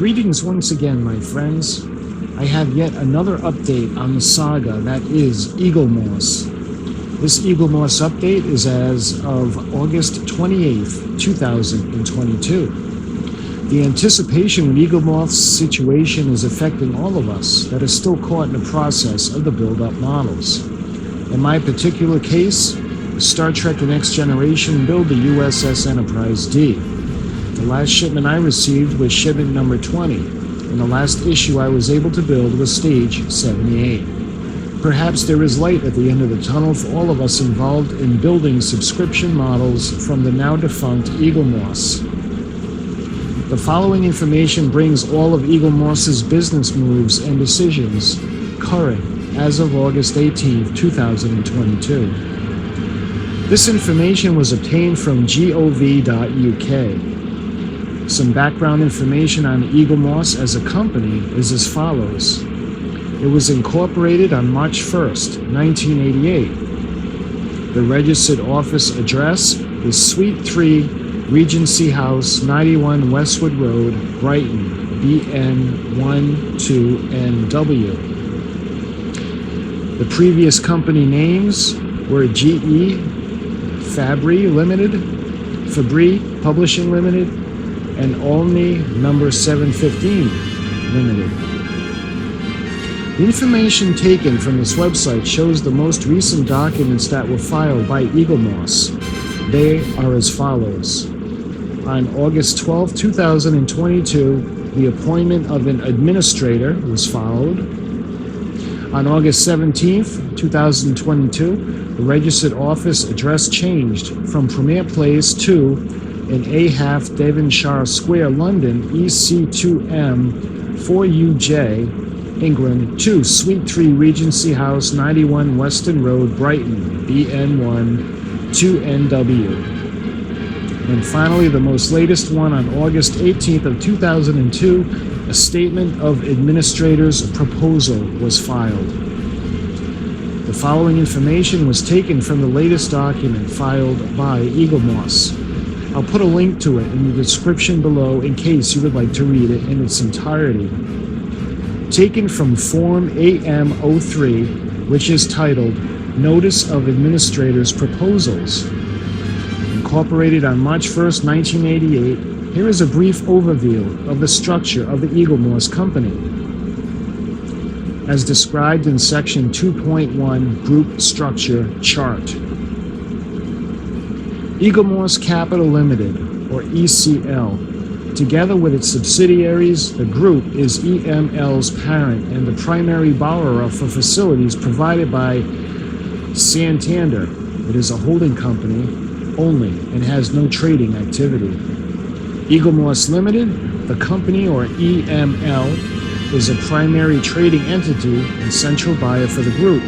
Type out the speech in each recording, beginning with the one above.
Greetings once again, my friends. I have yet another update on the saga that is Eaglemoss. This Eaglemoss update is as of August 28th, 2022. The anticipation of Eaglemoss's situation is affecting all of us that are still caught in the process of the build-up models. In my particular case, Star Trek The Next Generation build the USS Enterprise D. The last shipment I received was shipment number 20, and the last issue I was able to build was stage 78. Perhaps there is light at the end of the tunnel for all of us involved in building subscription models from the now defunct Eaglemoss. The following information brings all of Eaglemoss's business moves and decisions current as of August 18, 2022. This information was obtained from gov.uk. Some background information on Eaglemoss as a company is as follows. It was incorporated on March 1st, 1988. The registered office address is Suite 3, Regency House, 91 Westwood Road, Brighton, BN12NW. The previous company names were GE Fabry Limited, Fabry Publishing Limited, and Olney Number 715 Limited. The information taken from this website shows the most recent documents that were filed by Eaglemoss. They are as follows. On August 12, 2022, the appointment of an administrator was followed. On August 17, 2022, the registered office address changed from Premier Place to in A-Half Devonshire Square, London, EC2M 4UJ, England, to Suite 3 Regency House, 91 Weston Road, Brighton, BN1 2NW. And finally, the most latest one on August 18th of 2002, a statement of administrator's proposal was filed. The following information was taken from the latest document filed by Eaglemoss. I'll put a link to it in the description below in case you would like to read it in its entirety. Taken from Form AMO3, which is titled Notice of Administrator's Proposals. Incorporated on March 1st, 1988, here is a brief overview of the structure of the Eaglemoss Company. As described in Section 2.1 Group Structure Chart. Eaglemoss Capital Limited, or ECL. Together with its subsidiaries, the group is EML's parent and the primary borrower for facilities provided by Santander. It is a holding company only and has no trading activity. Eaglemoss Limited, the company, or EML, is a primary trading entity and central buyer for the group,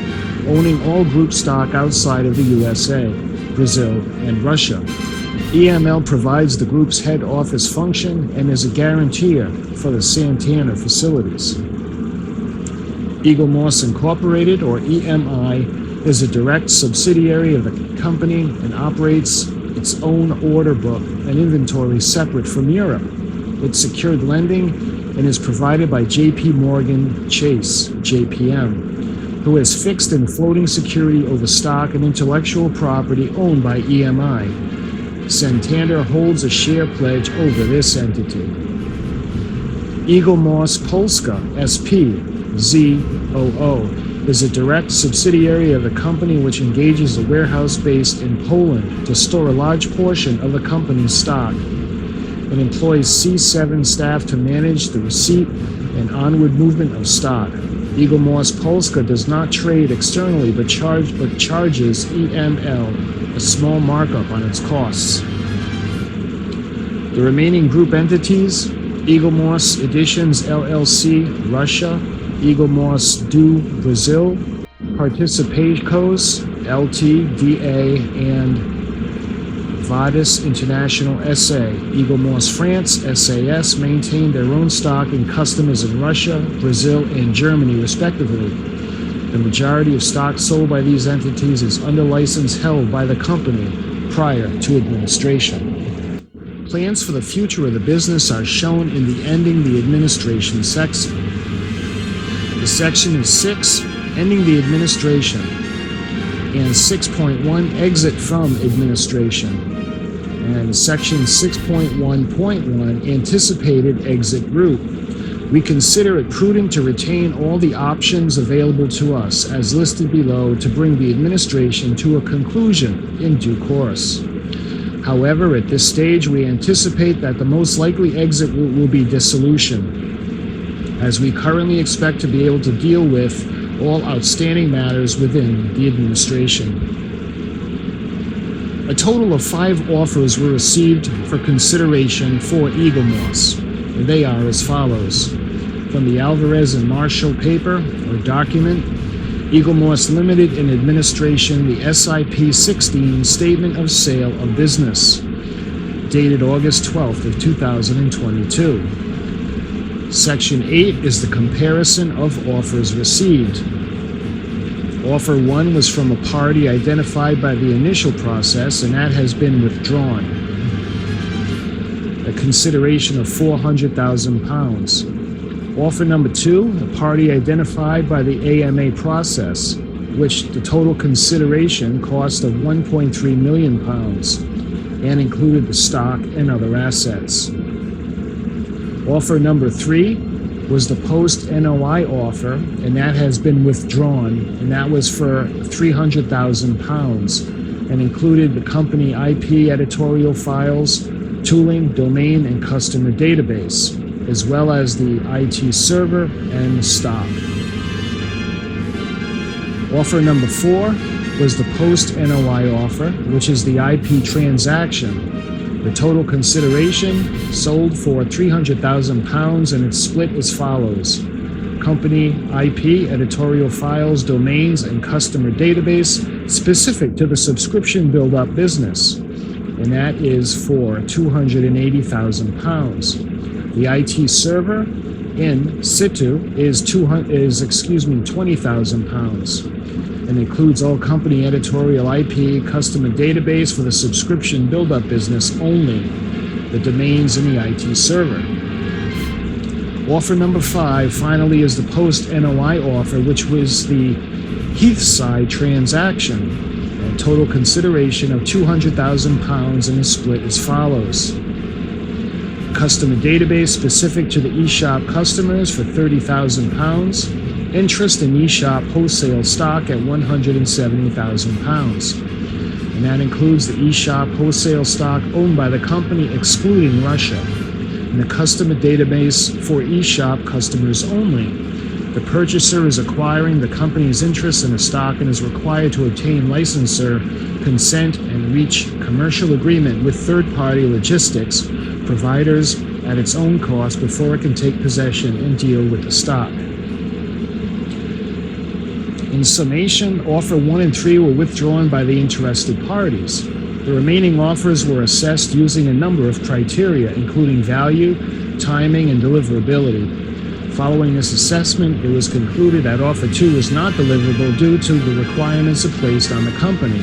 owning all group stock outside of the USA, Brazil, and Russia. EML provides the group's head office function and is a guarantor for the Santander facilities. Eaglemoss Incorporated, or EMI, is a direct subsidiary of the company and operates its own order book and inventory separate from Europe. It's secured lending and is provided by JP Morgan Chase, JPM, who has fixed and floating security over stock and intellectual property owned by EMI. Santander holds a share pledge over this entity. Eaglemoss Polska, SP, ZOO, is a direct subsidiary of the company which engages a warehouse based in Poland to store a large portion of the company's stock. It employs C7 staff to manage the receipt and onward movement of stock. Eaglemoss Polska does not trade externally but charges EML a small markup on its costs. The remaining group entities, Eaglemoss Editions LLC, Russia, Eaglemoss do Brazil, Participacos, LTDA, and Vadis International SA. Eaglemoss France, SAS, maintain their own stock and customers in Russia, Brazil, and Germany, respectively. The majority of stock sold by these entities is under license held by the company prior to administration. Plans for the future of the business are shown in the Ending the Administration section. The section is 6, Ending the Administration, and 6.1, Exit from Administration, and section 6.1.1, Anticipated Exit Route. We consider it prudent to retain all the options available to us, as listed below, to bring the administration to a conclusion in due course. However, at this stage, we anticipate that the most likely exit route will be dissolution, as we currently expect to be able to deal with all outstanding matters within the administration. A total of 5 offers were received for consideration for Eaglemoss. They are as follows. From the Alvarez and Marshall paper or document, Eaglemoss Limited in Administration, the SIP 16 Statement of Sale of Business, dated August 12th of 2022. Section 8 is the comparison of offers received. Offer 1 was from a party identified by the initial process, and that has been withdrawn. A consideration of £400,000. Offer number 2, a party identified by the AMA process, which the total consideration cost of £1.3 million and included the stock and other assets. Offer number 3 was the post-NOI offer, and that has been withdrawn, and that was for £300,000 and included the company IP editorial files, tooling, domain, and customer database, as well as the IT server and stock. Offer number 4 was the post-NOI offer, which is the IP transaction. The total consideration sold for £300,000, and it's split as follows. Company IP, editorial files, domains, and customer database specific to the subscription build-up business, and that is for £280,000. The IT server in situ is £20,000 and includes all company editorial IP, customer database for the subscription build-up business only, the domains and the IT server. Offer number 5 finally is the post-NOI offer, which was the Heathside transaction, and total consideration of £200,000 and is split as follows. Customer database specific to the eShop customers for £30,000, interest in eShop wholesale stock at £170,000, and that includes the eShop wholesale stock owned by the company excluding Russia, and the customer database for eShop customers only. The purchaser is acquiring the company's interest in the stock and is required to obtain licensor consent and reach commercial agreement with third-party logistics providers at its own cost before it can take possession and deal with the stock. In summation, offer 1 and 3 were withdrawn by the interested parties. The remaining offers were assessed using a number of criteria, including value, timing, and deliverability. Following this assessment, it was concluded that offer 2 was not deliverable due to the requirements placed on the company,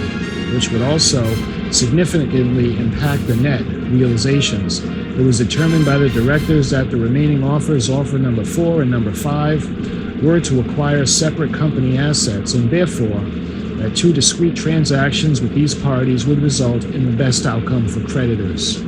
which would also significantly impact the net realizations. It was determined by the directors that the remaining offers, offer number 4 and number 5, were to acquire separate company assets, and therefore that 2 discrete transactions with these parties would result in the best outcome for creditors.